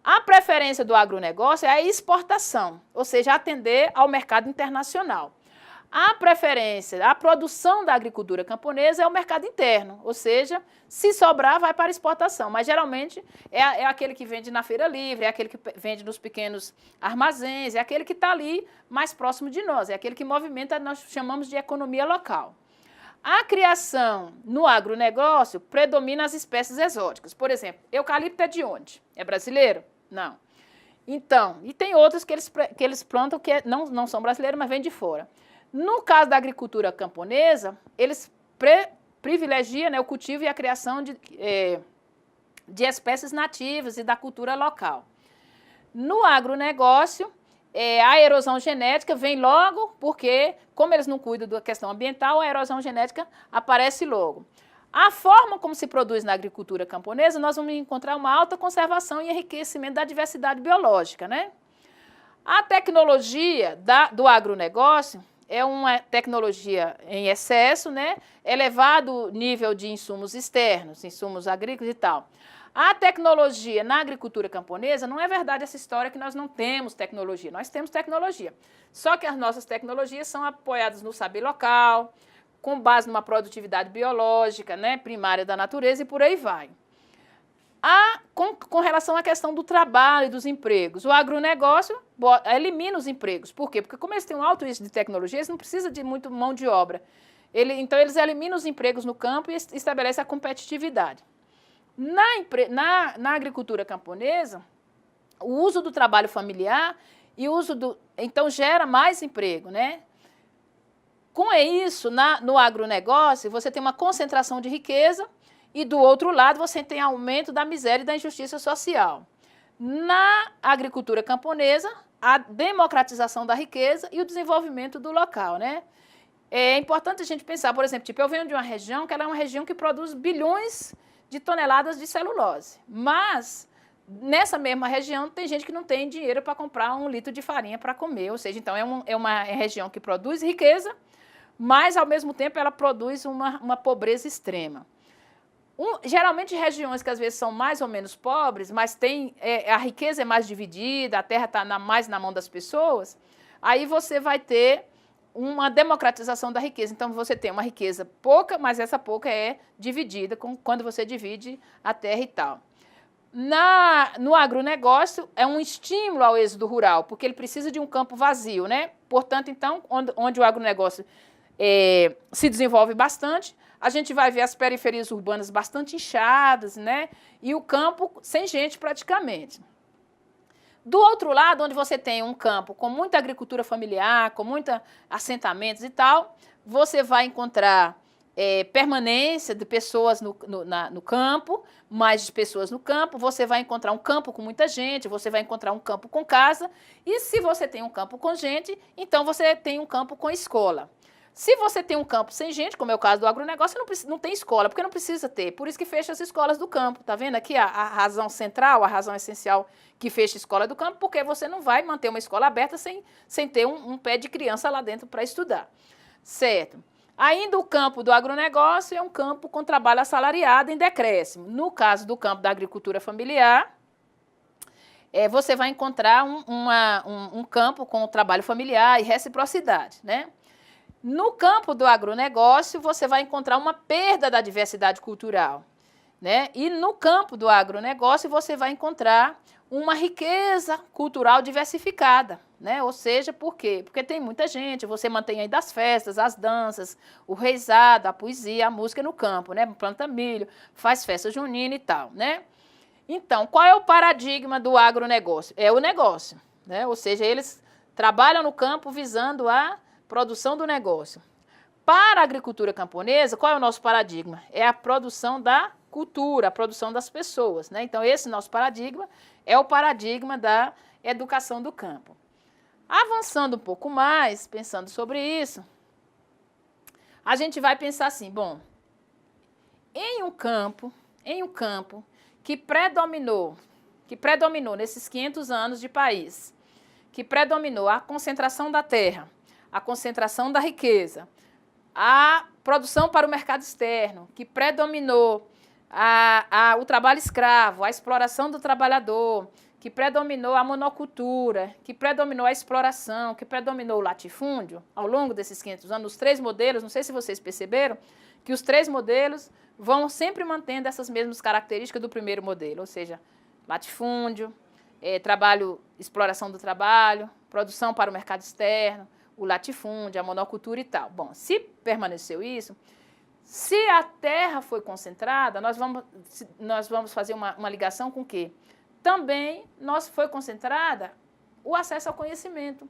A preferência do agronegócio é a exportação, ou seja, atender ao mercado internacional. A preferência, a produção da agricultura camponesa é o mercado interno, ou seja, se sobrar, vai para exportação, mas geralmente é aquele que vende na feira livre, é aquele que vende nos pequenos armazéns, é aquele que está ali mais próximo de nós, é aquele que movimenta, nós chamamos de economia local. A criação no agronegócio predomina as espécies exóticas. Por exemplo, eucalipto é de onde? É brasileiro? Não. Então, e tem outros que eles plantam que não são brasileiros, mas vêm de fora. No caso da agricultura camponesa, eles privilegiam, né, o cultivo e a criação de espécies nativas e da cultura local. No agronegócio, a erosão genética vem logo, porque, como eles não cuidam da questão ambiental, a erosão genética aparece logo. A forma como se produz na agricultura camponesa, nós vamos encontrar uma alta conservação e enriquecimento da diversidade biológica, né? A tecnologia do agronegócio é uma tecnologia em excesso, né? Elevado nível de insumos externos, insumos agrícolas e tal. A tecnologia na agricultura camponesa, não é verdade essa história que nós não temos tecnologia, nós temos tecnologia. Só que as nossas tecnologias são apoiadas no saber local, com base numa produtividade biológica, né, primária da natureza e por aí vai. Com relação à questão do trabalho e dos empregos, o agronegócio elimina os empregos. Por quê? Porque como eles têm um alto índice de tecnologia, eles não precisam de muito mão de obra. Então, eles eliminam os empregos no campo e estabelecem a competitividade. Na agricultura camponesa, o uso do trabalho familiar e o uso então gera mais emprego, né? Com isso, no agronegócio, você tem uma concentração de riqueza e do outro lado você tem aumento da miséria e da injustiça social. Na agricultura camponesa, a democratização da riqueza e o desenvolvimento do local, né? É importante a gente pensar, por exemplo, tipo, eu venho de uma região que ela é uma região que produz bilhões de toneladas de celulose, mas nessa mesma região tem gente que não tem dinheiro para comprar 1 litro de farinha para comer, ou seja, então é uma região que produz riqueza, mas ao mesmo tempo ela produz uma pobreza extrema. Geralmente regiões que às vezes são mais ou menos pobres, mas a riqueza é mais dividida, a terra está mais na mão das pessoas, aí você vai ter uma democratização da riqueza. Então, você tem uma riqueza pouca, mas essa pouca é dividida quando você divide a terra e tal. No agronegócio, é um estímulo ao êxodo rural, porque ele precisa de um campo vazio, né? Portanto, então, onde o agronegócio se desenvolve bastante, a gente vai ver as periferias urbanas bastante inchadas, né? E o campo sem gente praticamente. Do outro lado, onde você tem um campo com muita agricultura familiar, com muitos assentamentos e tal, você vai encontrar permanência de pessoas no campo, mais de pessoas no campo, você vai encontrar um campo com muita gente, você vai encontrar um campo com casa, e se você tem um campo com gente, então você tem um campo com escola. Se você tem um campo sem gente, como é o caso do agronegócio, não tem escola, porque não precisa ter. Por isso que fecha as escolas do campo. Tá vendo aqui a razão central, a razão essencial que fecha a escola do campo, porque você não vai manter uma escola aberta sem ter um pé de criança lá dentro para estudar. Certo? Ainda o campo do agronegócio é um campo com trabalho assalariado em decréscimo. No caso do campo da agricultura familiar, você vai encontrar um campo com trabalho familiar e reciprocidade, né? No campo do agronegócio, você vai encontrar uma perda da diversidade cultural, né? E no campo do agronegócio, você vai encontrar uma riqueza cultural diversificada, né? Ou seja, por quê? Porque tem muita gente, você mantém ainda as festas, as danças, o reizado, a poesia, a música no campo, né? Planta milho, faz festa junina e tal, né? Então, qual é o paradigma do agronegócio? É o negócio, né? Ou seja, eles trabalham no campo visando a produção do negócio. Para a agricultura camponesa, qual é o nosso paradigma? É a produção da cultura, a produção das pessoas, né? Então, esse nosso paradigma é o paradigma da educação do campo. Avançando um pouco mais, pensando sobre isso, a gente vai pensar assim, bom, em um campo que predominou nesses 500 anos de país, que predominou a concentração da terra, a concentração da riqueza, a produção para o mercado externo, que predominou o trabalho escravo, a exploração do trabalhador, que predominou a monocultura, que predominou a exploração, que predominou o latifúndio, ao longo desses 500 anos, os 3 modelos, não sei se vocês perceberam, que os 3 modelos vão sempre mantendo essas mesmas características do primeiro modelo, ou seja, latifúndio, exploração do trabalho, produção para o mercado externo, o latifúndio, a monocultura e tal. Bom, se permaneceu isso, se a terra foi concentrada, nós vamos fazer uma ligação com o quê? Também foi concentrada o acesso ao conhecimento.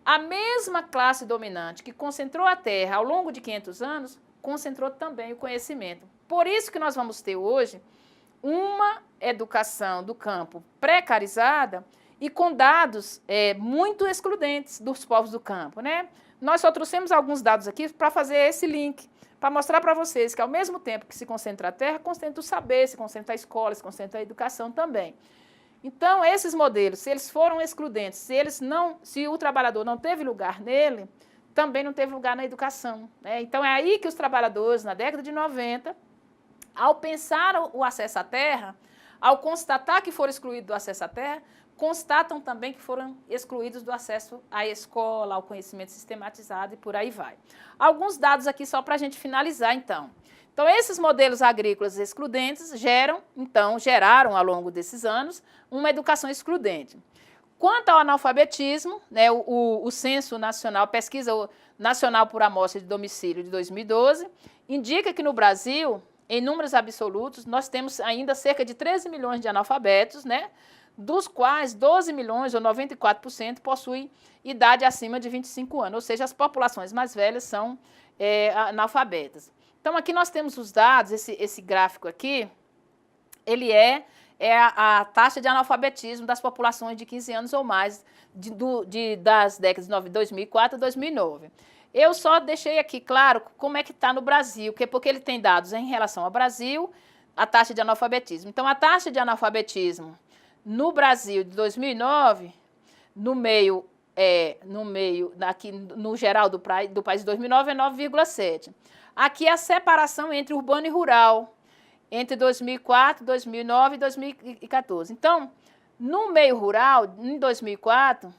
A mesma classe dominante que concentrou a terra ao longo de 500 anos, concentrou também o conhecimento. Por isso que nós vamos ter hoje uma educação do campo precarizada e com dados muito excludentes dos povos do campo, né? Nós só trouxemos alguns dados aqui para fazer esse link, para mostrar para vocês que ao mesmo tempo que se concentra a terra, concentra o saber, se concentra a escola, se concentra a educação também. Então, esses modelos, se eles foram excludentes, se o trabalhador não teve lugar nele, também não teve lugar na educação, né? Então, é aí que os trabalhadores, na década de 90, ao pensar o acesso à terra, ao constatar que foram excluídos do acesso à terra, constatam também que foram excluídos do acesso à escola, ao conhecimento sistematizado e por aí vai. Alguns dados aqui só para a gente finalizar, então. Então, esses modelos agrícolas excludentes geraram ao longo desses anos uma educação excludente. Quanto ao analfabetismo, né, o Censo Nacional, Pesquisa Nacional por Amostra de Domicílio de 2012, indica que no Brasil, em números absolutos, nós temos ainda cerca de 13 milhões de analfabetos, né, dos quais 12 milhões, ou 94%, possuem idade acima de 25 anos, ou seja, as populações mais velhas são analfabetas. Então, aqui nós temos os dados, esse gráfico aqui, ele é a taxa de analfabetismo das populações de 15 anos ou mais das décadas de 2004 a 2009. Eu só deixei aqui claro como é que está no Brasil, porque ele tem dados em relação ao Brasil, a taxa de analfabetismo. Então, a taxa de analfabetismo no Brasil de 2009, aqui no geral do país de 2009 é 9,7. Aqui é a separação entre urbano e rural, entre 2004, 2009 e 2014. Então, no meio rural, em 2004,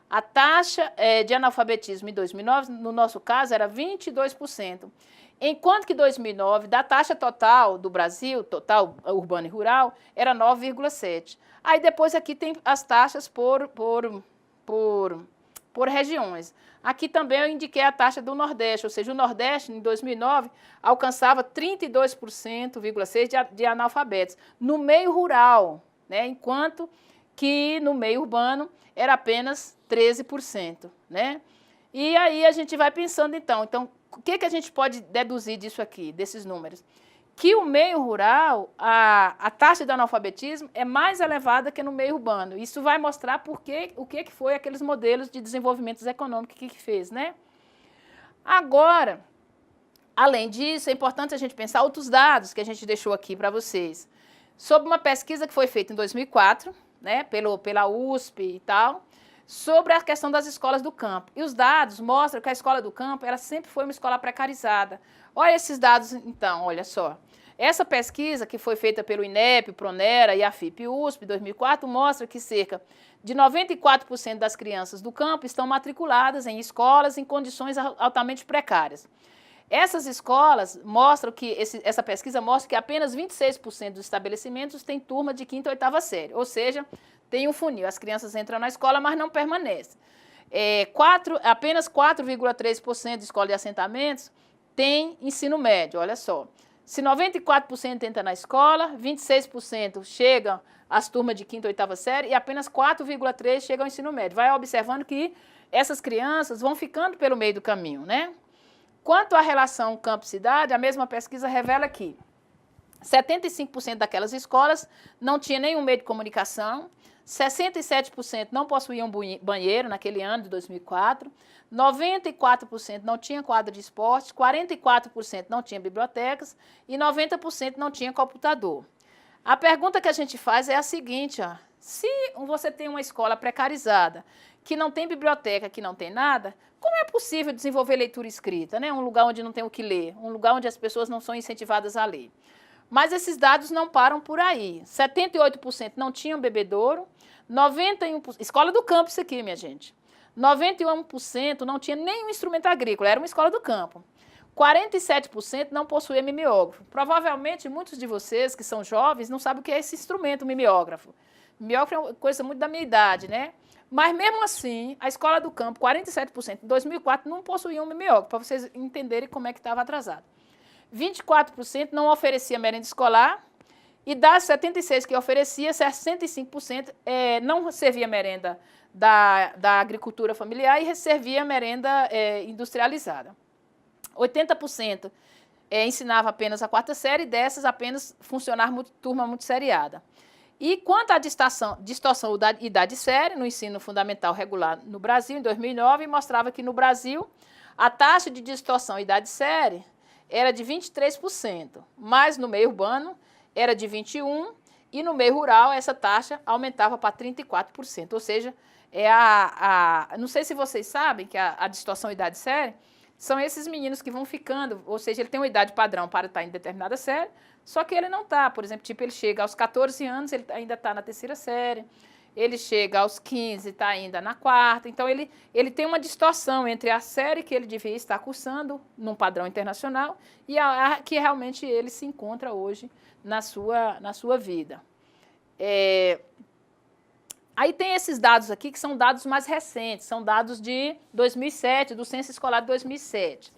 a taxa de analfabetismo em 2009, no nosso caso, era 22%. Enquanto que em 2009, da taxa total do Brasil, total urbano e rural, era 9,7%. Aí depois aqui tem as taxas por regiões. Aqui também eu indiquei a taxa do Nordeste, ou seja, o Nordeste, em 2009, alcançava 32,6% de analfabetos no meio rural, né? Enquanto que no meio urbano era apenas 13%. Né? E aí a gente vai pensando, então o que a gente pode deduzir disso aqui, desses números? Que o meio rural, a taxa de analfabetismo é mais elevada que no meio urbano. Isso vai mostrar o que foi aqueles modelos de desenvolvimento econômico que fez, né? Agora, além disso, é importante a gente pensar outros dados que a gente deixou aqui para vocês. Sobre uma pesquisa que foi feita em 2004, né, pela USP e tal, sobre a questão das escolas do campo. E os dados mostram que a escola do campo ela sempre foi uma escola precarizada. Olha esses dados, então, olha só. Essa pesquisa, que foi feita pelo INEP, Pronera e a FIP-USP, em 2004, mostra que cerca de 94% das crianças do campo estão matriculadas em escolas em condições altamente precárias. Essas escolas mostram que, essa pesquisa mostra que apenas 26% dos estabelecimentos têm turma de 5ª ou 8ª série, ou seja, tem um funil, as crianças entram na escola, mas não permanecem. Apenas 4,3% de escola de assentamentos tem ensino médio, olha só. Se 94% entra na escola, 26% chegam às turmas de 5ª ou 8ª série e apenas 4,3% chegam ao ensino médio. Vai observando que essas crianças vão ficando pelo meio do caminho, né? Quanto à relação campo-cidade, a mesma pesquisa revela que 75% daquelas escolas não tinha nenhum meio de comunicação, 67% não possuíam banheiro naquele ano de 2004, 94% não tinha quadra de esporte, 44% não tinha bibliotecas e 90% não tinha computador. A pergunta que a gente faz é a seguinte, ó, se você tem uma escola precarizada, que não tem biblioteca, que não tem nada, como é possível desenvolver leitura escrita, né? Um lugar onde não tem o que ler, um lugar onde as pessoas não são incentivadas a ler. Mas esses dados não param por aí. 78% não tinham bebedouro, 91%, escola do campo isso aqui, minha gente. 91% não tinha nenhum instrumento agrícola, era uma escola do campo. 47% não possuía mimeógrafo. Provavelmente muitos de vocês que são jovens não sabem o que é esse instrumento, mimeógrafo. Mimeógrafo é uma coisa muito da minha idade, né? Mas mesmo assim, a escola do campo, 47% em 2004 não possuía um mimeógrafo, para vocês entenderem como é que estava atrasado. 24% não oferecia merenda escolar e das 76% que oferecia, 65% não servia merenda da agricultura familiar e servia merenda industrializada. 80% ensinava apenas a 4ª série e dessas apenas funcionar turma multisseriada. E quanto à distorção da idade série no ensino fundamental regular no Brasil, em 2009, mostrava que no Brasil a taxa de distorção idade série era de 23%, mas no meio urbano era de 21% e no meio rural essa taxa aumentava para 34%. Ou seja, não sei se vocês sabem que a distorção idade série são esses meninos que vão ficando, ou seja, ele tem uma idade padrão para estar em determinada série, só que ele não está. Por exemplo, ele chega aos 14 anos, ele ainda está na 3ª série, ele chega aos 15, está ainda na 4ª, então ele tem uma distorção entre a série que ele devia estar cursando num padrão internacional e a que realmente ele se encontra hoje na sua vida. Aí tem esses dados aqui que são dados mais recentes, são dados de 2007, do Censo Escolar de 2007.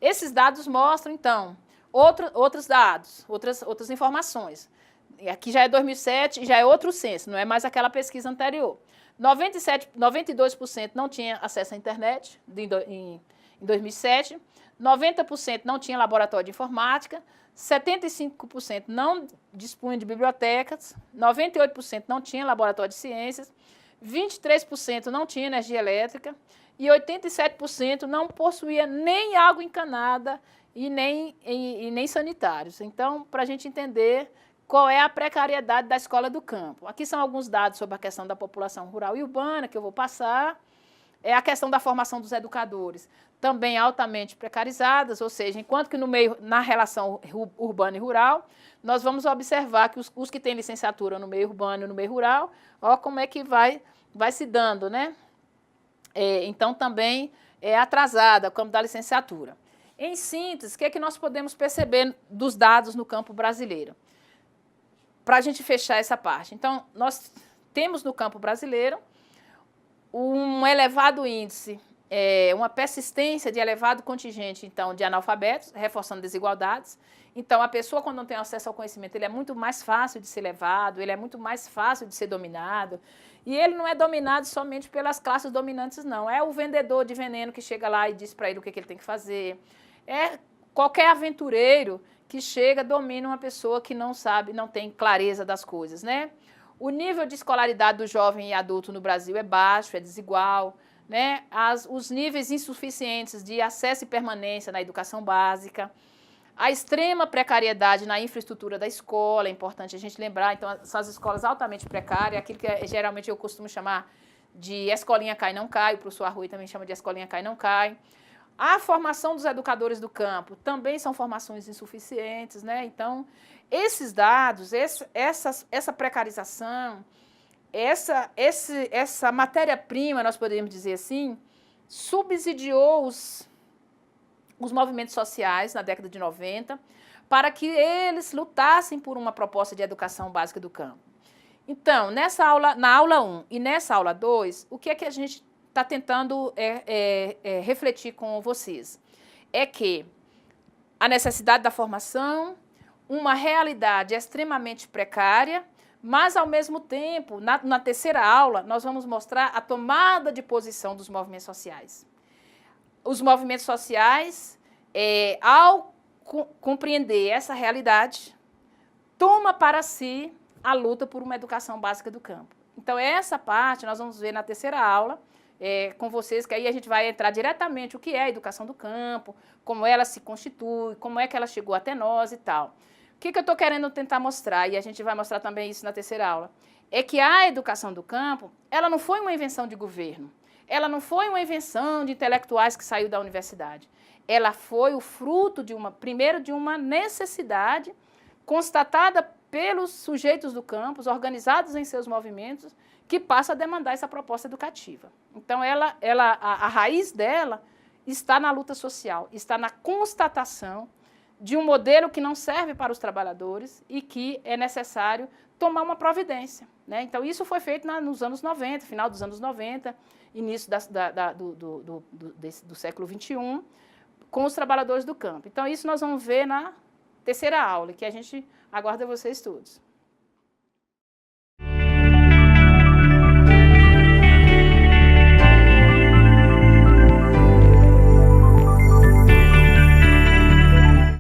Esses dados mostram, então, outros dados, outras informações. Aqui já é 2007, já é outro censo, não é mais aquela pesquisa anterior. 92% não tinha acesso à internet em 2007, 90% não tinha laboratório de informática, 75% não dispunha de bibliotecas, 98% não tinha laboratório de ciências, 23% não tinha energia elétrica e 87% não possuía nem água encanada e nem sanitários. Então, para a gente entender qual é a precariedade da escola do campo. Aqui são alguns dados sobre a questão da população rural e urbana que eu vou passar. É a questão da formação dos educadores, também altamente precarizadas, ou seja, enquanto que na relação urbana e rural, nós vamos observar que os que têm licenciatura no meio urbano e no meio rural, ó como é que vai se dando, né? Então, também é atrasada, como da licenciatura. Em síntese, o que é que nós podemos perceber dos dados no campo brasileiro? Para a gente fechar essa parte. Então, nós temos no campo brasileiro um elevado índice, uma persistência de elevado contingente, então, de analfabetos, reforçando desigualdades. Então, a pessoa, quando não tem acesso ao conhecimento, ele é muito mais fácil de ser levado, ele é muito mais fácil de ser dominado. E ele não é dominado somente pelas classes dominantes, não. É o vendedor de veneno que chega lá e diz para ele o que ele tem que fazer. É qualquer aventureiro que chega, domina uma pessoa que não sabe, não tem clareza das coisas, né? O nível de escolaridade do jovem e adulto no Brasil é baixo, é desigual, né? Os níveis insuficientes de acesso e permanência na educação básica, a extrema precariedade na infraestrutura da escola, é importante a gente lembrar, então, essas escolas altamente precárias, aquilo que geralmente eu costumo chamar de escolinha cai não cai, o professor Arrui também chama de escolinha cai não cai. A formação dos educadores do campo também são formações insuficientes, né? Então, esses dados, essa precarização, essa matéria-prima, nós poderíamos dizer assim, subsidiou os movimentos sociais na década de 90 para que eles lutassem por uma proposta de educação básica do campo. Então, na aula 1 e nessa aula 2, o que é que a gente está tentando refletir com vocês? É que a necessidade da formação, uma realidade extremamente precária, mas, ao mesmo tempo, na terceira aula, nós vamos mostrar a tomada de posição dos movimentos sociais. Os movimentos sociais, ao compreender essa realidade, toma para si a luta por uma educação básica do campo. Então, essa parte nós vamos ver na terceira aula, com vocês, que aí a gente vai entrar diretamente o que é a educação do campo, como ela se constitui, como é que ela chegou até nós e tal. O que eu estou querendo tentar mostrar, e a gente vai mostrar também isso na terceira aula, é que a educação do campo, ela não foi uma invenção de governo, ela não foi uma invenção de intelectuais que saiu da universidade, ela foi o fruto primeiro de uma necessidade constatada pelos sujeitos do campo, organizados em seus movimentos, que passa a demandar essa proposta educativa. Então, a raiz dela está na luta social, está na constatação de um modelo que não serve para os trabalhadores e que é necessário tomar uma providência, né? Então, isso foi feito nos anos 90, final dos anos 90, início do século XXI, com os trabalhadores do campo. Então, isso nós vamos ver na terceira aula, que a gente aguarda vocês todos.